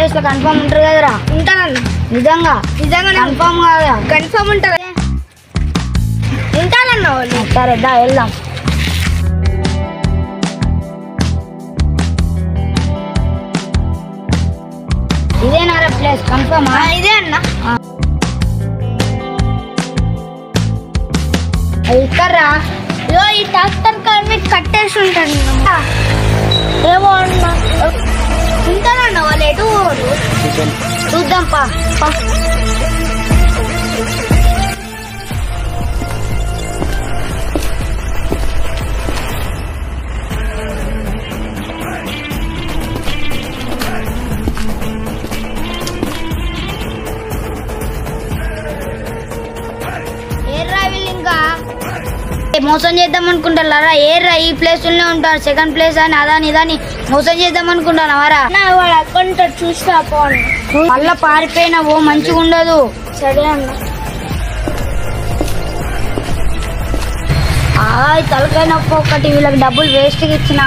Place లో confirm ఉంటారు కదరా? ఉంటానన్న. నిజంగా నిజంగా కన్ఫర్మ్ కాదా? కన్ఫర్మ్ ఉంటారు. ఉంటానన్న వాళ్ళు. సరే దా వెళ్దాం. ఇదేనారా ప్లేస్ కన్ఫర్మ్? ఇదే అన్న. ఇక్కడ్రా. ఈ ట్రాక్టర్ కార్ మీద కట్టేసి ఉంటాను. ఏమో అన్న. ఉంటానన్న వాళ్ళు. ఎటు చూద్దాం పా. మోసం చేద్దాం అనుకుంటారా? ఏర్రా ఈ ప్లేస్ లోనే ఉంటారు. సెకండ్ ప్లేస్ అని అదాని ఇదాని మోసం చేద్దాం అనుకుంటారా? వాడు అక్కడ చూస్తా పోను. మళ్ళా పారిపోయినావో మంచిగా ఉండదు. సరే అన్న. తలకాయ నొప్పి ఒకటి. వీళ్ళకి డబ్బులు వేస్ట్ గా ఇచ్చిన.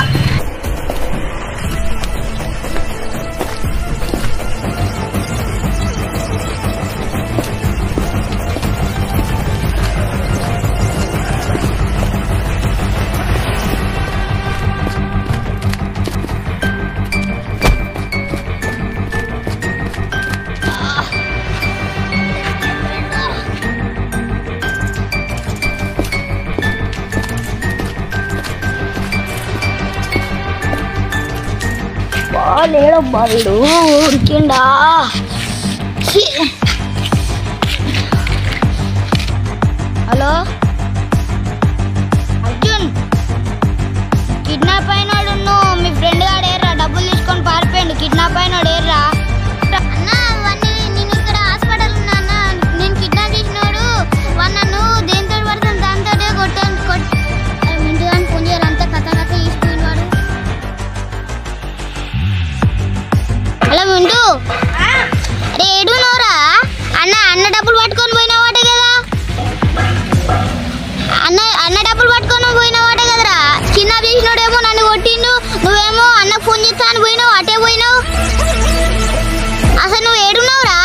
లేడబ్బా వీడు ఉరికిండా. హలో అర్జున్, కిడ్నాప్ అయినాడు. మీ ఫ్రెండ్ గాడు ఏర్రా డబ్బులు తీసుకొని పారిపోయాడు. కిడ్నాప్ అయినాడు ఏర్రా. అన్న నేను ఇక్కడ హాస్పిటల్ ఉన్నా అన్న. నేను కిడ్నాప్ చేసినాడు. వాడు నన్ను దేంతో పడతాను దాంతో కొట్టాను. ఇంటిదాన్ని ఫోన్ చేయాలంతా కథ తీసుకున్నాడు. హలో మింటూ, అరే ఏడు నోరా అన్న డబ్బులు పట్టుకొని పోయినావాటే కదా. అన్న డబ్బులు పట్టుకొని పోయినావాటే కదరా. కిడ్నాప్ చేసినాడేమో నన్ను కొట్టిండు. నువ్వేమో అన్నకు ఫోన్ చేస్తా అని పోయినావు. అటే పోయినావు. అసలు నువ్వు ఏడున్నావురా?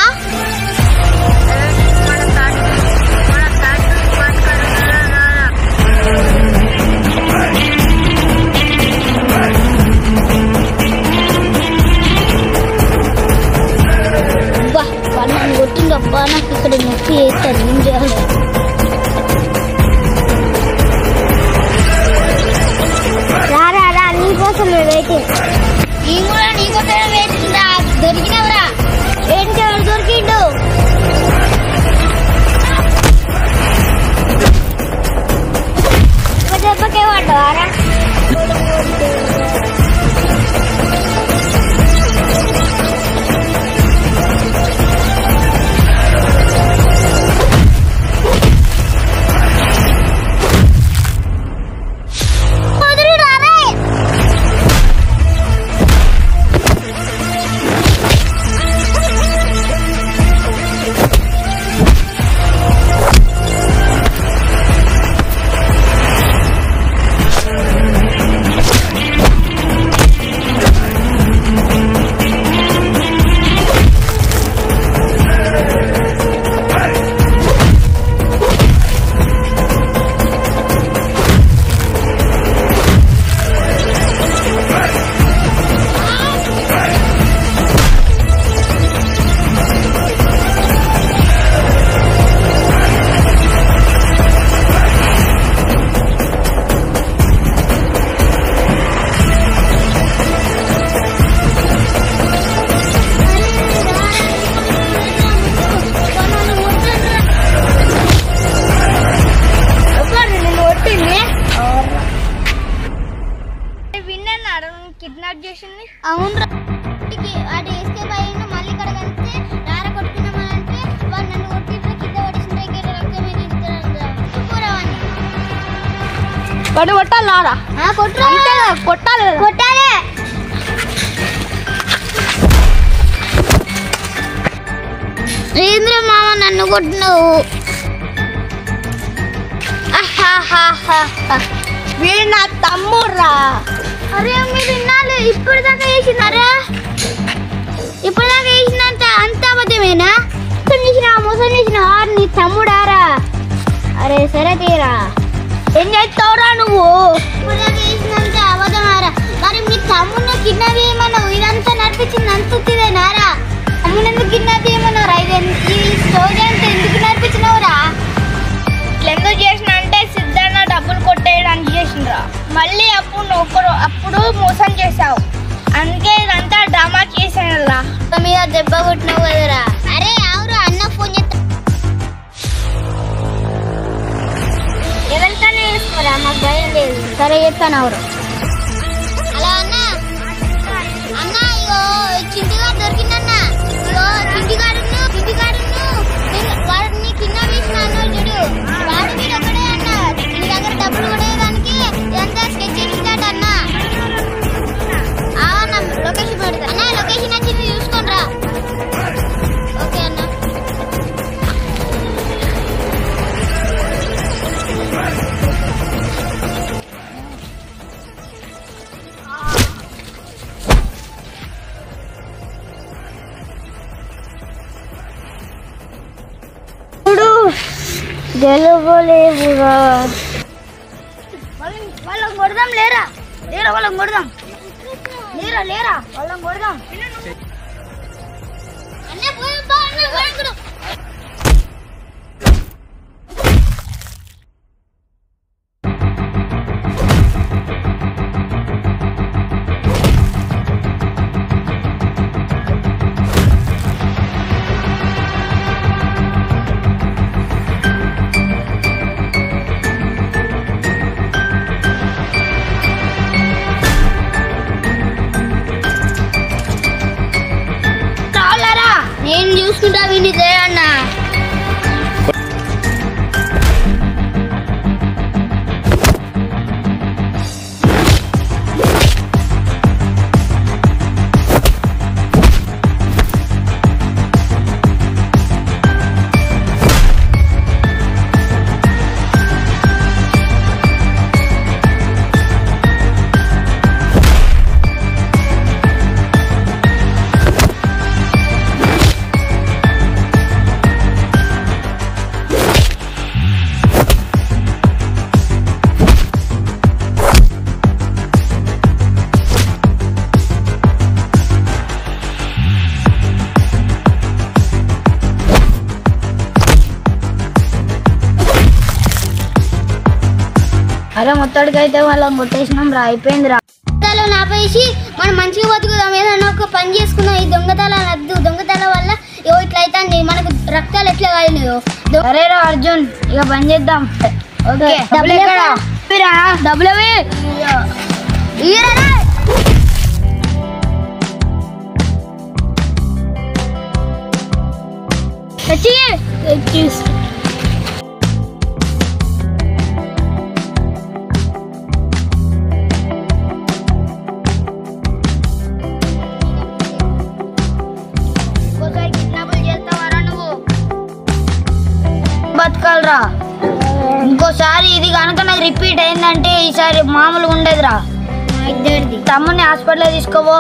నన్ను కొట్టిందబ్బా. నాకు ఇక్కడ నొప్పి వేస్తాను. ఏం చేయాలి? రా నీకోసం వెయిటింగ్. నేను కూడా నీకోసం వెయిటింగ్ రా. దొరికినవరా? ఏంటి ఎవరు దొరికిండు? దెబ్బకే పడ్డావారా? కిడ్నాప్ చేసింది. అవును. వాడు ఎస్కేప్ అయ్యిండు. మళ్ళీ ఇక్కడ కలిస్తే రార కొట్టుకున్నామంటే వాడు నన్ను కొట్టి కింద పడేసింటే రక్తం వాడు కొట్టాలి. కొట్టాలి. ఏంద్ర మామ నన్ను కొట్టినావు? వీడు నా తమ్ముడురా. అరే మీరు ఇన్నాళ్ళు ఇప్పుడు దాకా చేసినారా? ఇప్పుడు నాకు వేసినంత అంత అబద్ధమేనా? మోసం చేసిన నీ తమ్ముడారా? అరే సరే తీరా, ఏం చేస్తావురా నువ్వు? ఇప్పుడు నాకు వేసినంత అబద్ధమారా? మరి మీ తమ్ముడిని కిడ్నాప్ చేయమన్నావు, ఇదంతా నడిపించింది అంత ఉత్తిదేనారా? తమ్ముడు ఎందుకు కిడ్నాప్ చేయమన్నావురా? ఈ స్టోరీ అంతా ఎందుకు నడిపించినవురా? ఎందుకు చేసిన అంటే సిద్ధన్న డబ్బులు కొట్టేయడానికి చేసిండ్రా. మళ్ళీ అప్పుడు మోసం చేసావు, అందుకే ఇదంతా డ్రామా చేసానురా. మీద దెబ్బ కొట్టినావు కదరా. అరే అవును, అన్న ఫోన్ చేస్తా. ఎవరికైనా వేసుకోరా, మాకు భయం లేదు. సరే చెప్తాను ఎవరు. హలో అన్న. అన్న ఇగో చింటిగాడు దొరికిందన్న. ఇగో చింటిగాడును వాడు నీ కింద వేసిన అన్న చూడు, వాడు మీరు ఒకడే అన్న. నీ దగ్గర డబ్బులు కూడా దానికి ఇదంతా స్కెచ్ చేసిస్తాడు అన్న. అన్న లొకేషన్ పెడతా అన్న. లొకేషన్ వచ్చింది చూసుకోండి రా. ఓకే అన్న. గెలవలేవురా. వాళ్ళని కొడదాం. లేరా వాళ్ళని కొడదాం. లేరా వాళ్ళని కొడదాం. అన్న పోయి బా అన్న కొడుకుడు. నేను చూసుకుంటా విని అన్న. అరే మొత్తాడికి అయితే వాళ్ళని కొట్టేసినాం రా, అయిపోయింది రా. నాపేసి మనం మంచిగా బతుకుదాం, ఏదైనా ఒక పని చేసుకుందాం. ఈ దొంగతనాలు వద్దు. దొంగతనం వల్ల ఇట్లా అయితే మనకు రక్తాలు ఎట్లా కాలినాయో. సరే రా అర్జున్, ఇక పని చేద్దాం. ఓకే డబ్బులు ఎక్కడ? డబ్బులు బతకాలరా. ఇంకోసారి ఇది కనుక నాకు రిపీట్ అయిందంటే ఈసారి మామూలుగా ఉండదురా. ఇద్దరిది తమ్ముని హాస్పిటల్ తీసుకోవో.